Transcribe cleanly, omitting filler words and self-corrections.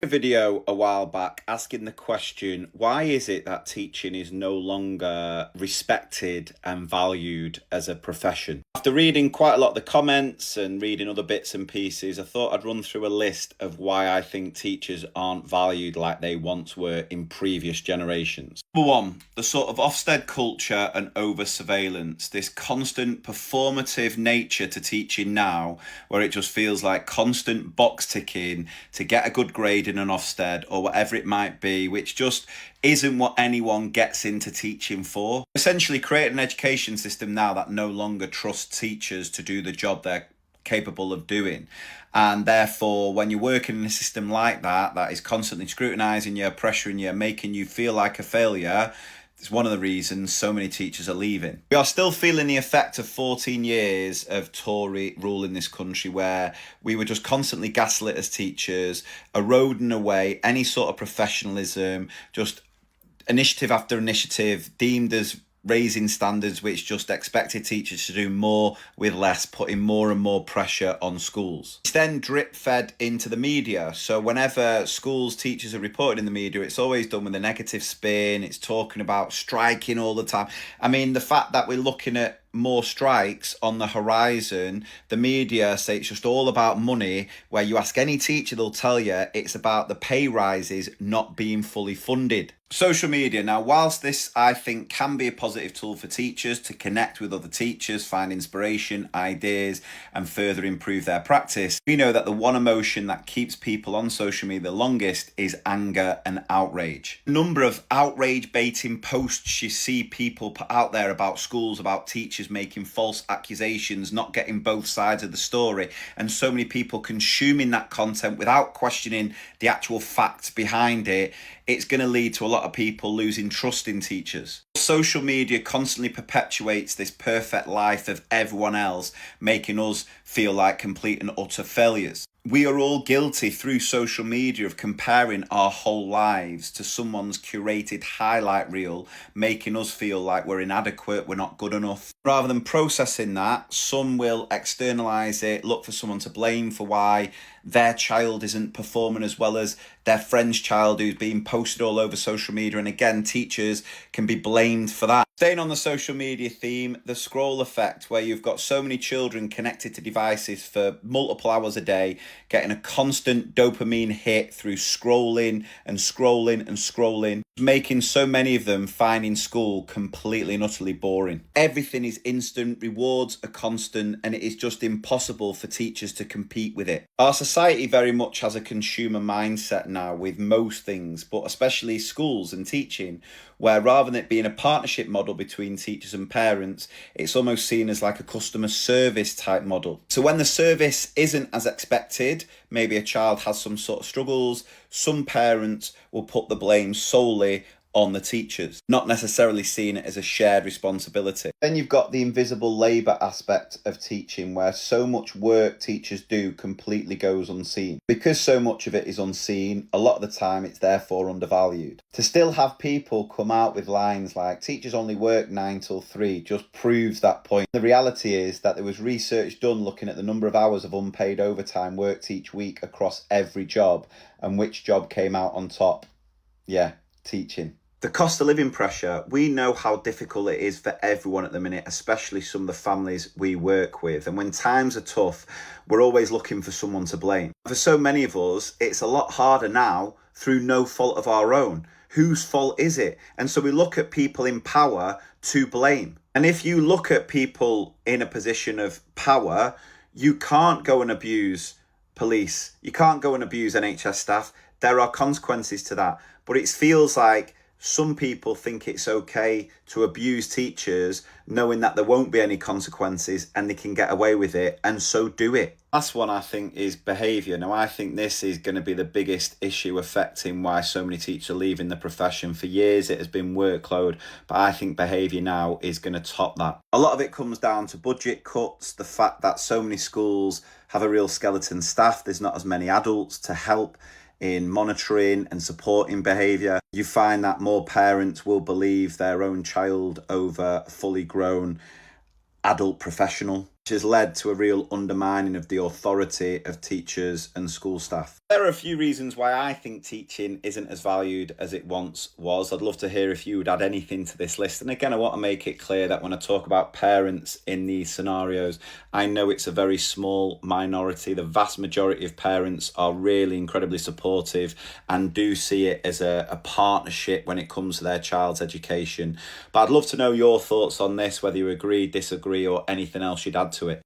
A video a while back asking the question, why is it that teaching is no longer respected and valued as a profession? After reading quite a lot of the comments and reading other bits and pieces, I thought I'd run through a list of why I think teachers aren't valued like they once were in previous generations. Number one, the sort of Ofsted culture and over surveillance, this constant performative nature to teaching now, where it just feels like constant box ticking to get a good grade in an Ofsted or whatever it might be, which just isn't what anyone gets into teaching for. Essentially create an education system now that no longer trusts teachers to do the job they're capable of doing. And therefore, when you're working in a system like that, that is constantly scrutinising you, pressuring you, making you feel like a failure, it's one of the reasons so many teachers are leaving. We are still feeling the effect of 14 years of Tory rule in this country, where we were just constantly gaslit as teachers, eroding away any sort of professionalism, just initiative after initiative deemed as raising standards, which just expected teachers to do more with less, putting more and more pressure on schools. It's then drip fed into the media. So whenever schools teachers are reported in the media, it's always done with a negative spin. It's talking about striking all the time. I mean, the fact that we're looking at more strikes on the horizon, the media say it's just all about money, where you ask any teacher, they'll tell you it's about the pay rises not being fully funded. Social media. Now, whilst this I think can be a positive tool for teachers to connect with other teachers, find inspiration, ideas, and further improve their practice, we know that the one emotion that keeps people on social media the longest is anger and outrage. The number of outrage baiting posts you see people put out there about schools, about teachers making false accusations, not getting both sides of the story, and so many people consuming that content without questioning the actual facts behind it, it's going to lead to a lot of people losing trust in teachers. Social media constantly perpetuates this perfect life of everyone else, making us feel like complete and utter failures. We are all guilty through social media of comparing our whole lives to someone's curated highlight reel, making us feel like we're inadequate, we're not good enough. Rather than processing that, some will externalize it, look for someone to blame for why their child isn't performing as well as their friend's child who's being posted all over social media. And again, teachers can be blamed for that. Staying on the social media theme, the scroll effect, where you've got so many children connected to devices for multiple hours a day, getting a constant dopamine hit through scrolling and scrolling and scrolling, making so many of them finding school completely and utterly boring. Everything is instant, rewards are constant, and it is just impossible for teachers to compete with it. Our society very much has a consumer mindset now with most things, but especially schools and teaching, where rather than it being a partnership model between teachers and parents, it's almost seen as like a customer service type model. So when the service isn't as expected, maybe a child has some sort of struggles, some parents will put the blame solely on the teachers, not necessarily seeing it as a shared responsibility. Then you've got the invisible labour aspect of teaching, where so much work teachers do completely goes unseen. Because so much of it is unseen, a lot of the time it's therefore undervalued. To still have people come out with lines like teachers only work 9 till 3 just proves that point. The reality is that there was research done looking at the number of hours of unpaid overtime worked each week across every job, and which job came out on top. Yeah, teaching. The cost of living pressure, we know how difficult it is for everyone at the minute, especially some of the families we work with. And when times are tough, we're always looking for someone to blame. For so many of us, it's a lot harder now through no fault of our own. Whose fault is it? And so we look at people in power to blame. And if you look at people in a position of power, you can't go and abuse police. You can't go and abuse NHS staff. There are consequences to that. But it feels like some people think it's okay to abuse teachers knowing that there won't be any consequences and they can get away with it, and so do it. Last one I think is behaviour. Now I think this is going to be the biggest issue affecting why so many teachers are leaving the profession. For years it has been workload, but I think behaviour now is going to top that. A lot of it comes down to budget cuts, the fact that so many schools have a real skeleton staff, there's not as many adults to help in monitoring and supporting behaviour. You find that more parents will believe their own child over a fully grown adult professional. has led to a real undermining of the authority of teachers and school staff. There are a few reasons why I think teaching isn't as valued as it once was. I'd love to hear if you would add anything to this list. And again, I want to make it clear that when I talk about parents in these scenarios, I know it's a very small minority. The vast majority of parents are really incredibly supportive and do see it as a partnership when it comes to their child's education. But I'd love to know your thoughts on this, whether you agree, disagree, or anything else you'd add to it.